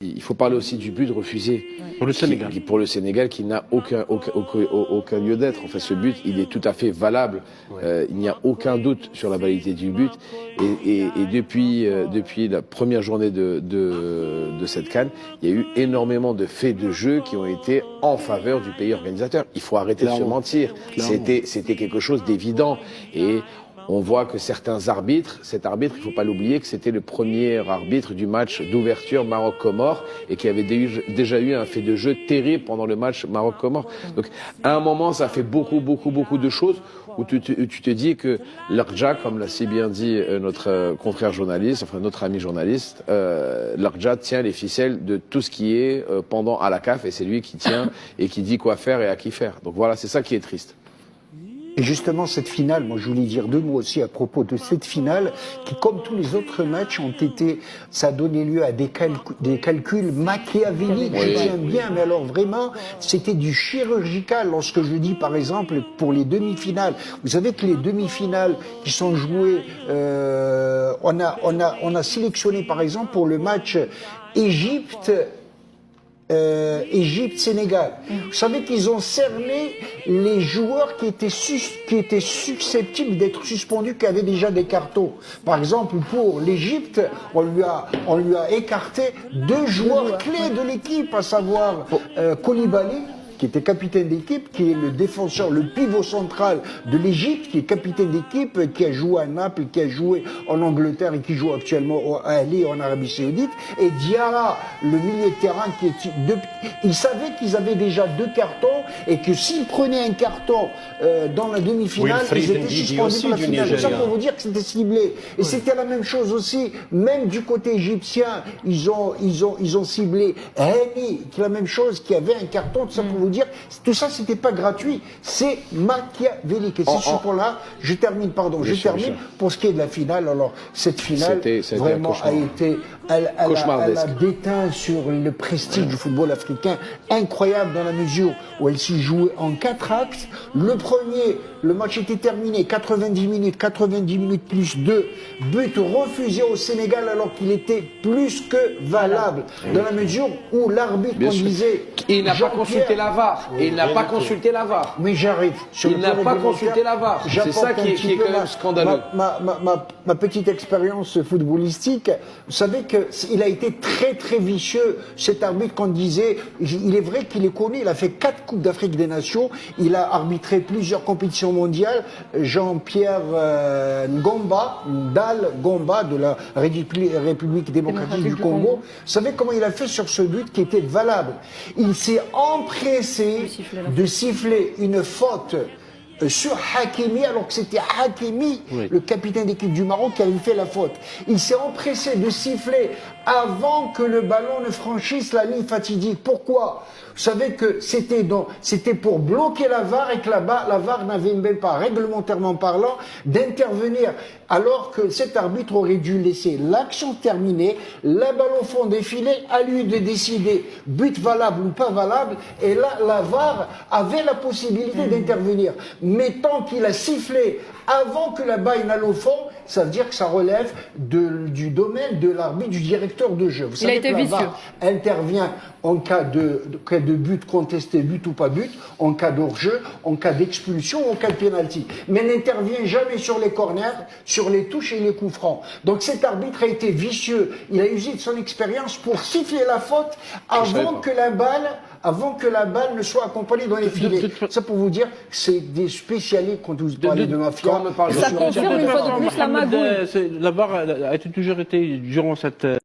Il faut parler aussi du but refusé pour le Sénégal. Pour le Sénégal, qui n'a aucun lieu d'être. En fait, ce but, il est tout à fait valable. Il n'y a aucun doute sur la validité du but. Et depuis la première journée de cette CAN, il y a eu énormément de faits de jeu qui ont été en faveur du pays organisateur. Il faut arrêter de se mentir. C'était quelque chose d'évident. Et on voit que cet arbitre, il faut pas l'oublier, que c'était le premier arbitre du match d'ouverture Maroc-Comores et qui avait déjà eu un fait de jeu terrible pendant le match Maroc-Comores. Donc, à un moment, ça fait beaucoup de choses où tu te dis que l'Arja, comme l'a si bien dit notre confrère journaliste, enfin notre ami journaliste, l'Arja tient les ficelles de tout ce qui est pendant à la CAF et c'est lui qui tient et qui dit quoi faire et à qui faire. Donc voilà, c'est ça qui est triste. Et justement, cette finale, moi je voulais dire deux mots aussi à propos de cette finale, qui comme tous les autres matchs ça a donné lieu à des calculs machiavéliques, je tiens bien, mais alors vraiment, c'était du chirurgical lorsque je dis par exemple pour les demi-finales. Vous savez que les demi-finales qui sont jouées, on a sélectionné par exemple pour le match Égypte-Sénégal. Vous savez qu'ils ont cerné les joueurs qui étaient susceptibles d'être suspendus, qui avaient déjà des cartons. Par exemple, pour l'Égypte, on lui a écarté deux joueurs clés de l'équipe, à savoir Koulibaly, qui était capitaine d'équipe, qui est le défenseur, le pivot central de l'Égypte, qui est capitaine d'équipe, qui a joué à Naples, qui a joué en Angleterre et qui joue actuellement à Ali en Arabie Saoudite, et Diarra, le milieu de terrain, ils savaient qu'ils avaient déjà deux cartons et que s'ils prenaient un carton dans la demi-finale, ils étaient suspendus pour la finale. C'est ça pour vous dire que c'était ciblé. Et c'était la même chose aussi, même du côté égyptien, ils ont ciblé Rémi, qui est la même chose, qui avait un carton, tout ça pour vous dire, tout ça c'était pas gratuit, c'est machiavélique. Et c'est ce point-là, je termine pour ce qui est de la finale. Alors, cette finale, vraiment elle a déteint sur le prestige du football africain, incroyable dans la mesure où elle s'y jouait en 4 actes. Le match était terminé, 90 minutes plus 2 buts refusés au Sénégal alors qu'il était plus que valable, dans la mesure où l'arbitre disait... Il n'a pas consulté la VAR. Mais j'arrive. Il n'a pas consulté la VAR. C'est ça qui est quand même scandaleux. Ma petite expérience footballistique, vous savez qu'il a été très vicieux, cet arbitre, qu'on disait, il est vrai qu'il est connu, il a fait 4 Coupes d'Afrique des Nations, il a arbitré plusieurs compétitions mondiales, Jean-Pierre Ngomba de la République démocratique du Congo. Vous savez comment il a fait sur ce but qui était valable? Il s'est empressé de siffler une faute sur Hakimi, alors que c'était Hakimi, le capitaine d'équipe du Maroc, qui avait fait la faute. Il s'est empressé de siffler avant que le ballon ne franchisse la ligne fatidique. Pourquoi? Vous savez que c'était pour bloquer la VAR et que la VAR n'avait même pas, réglementairement parlant, d'intervenir, alors que cet arbitre aurait dû laisser l'action terminée, la balle au fond défiler, à lui de décider but valable ou pas valable, et là, la VAR avait la possibilité d'intervenir. Mais tant qu'il a sifflé avant que la balle n'aille au fond, ça veut dire que ça relève du domaine de l'arbitre, du directeur de jeu. Vous savez que la VAR intervient en cas de but contesté, but ou pas but, en cas d'hors-jeu, en cas d'expulsion, en cas de pénalty. Mais n'intervient jamais sur les corners, sur les touches et les coups francs. Donc cet arbitre a été vicieux. Il a usé de son expérience pour siffler la faute avant que la balle ne soit accompagnée dans les filets. Ça pour vous dire, c'est des spécialistes quand vous parlez de mafia. Ça confirme une fois de plus la magouille. La VAR a toujours été, durant cette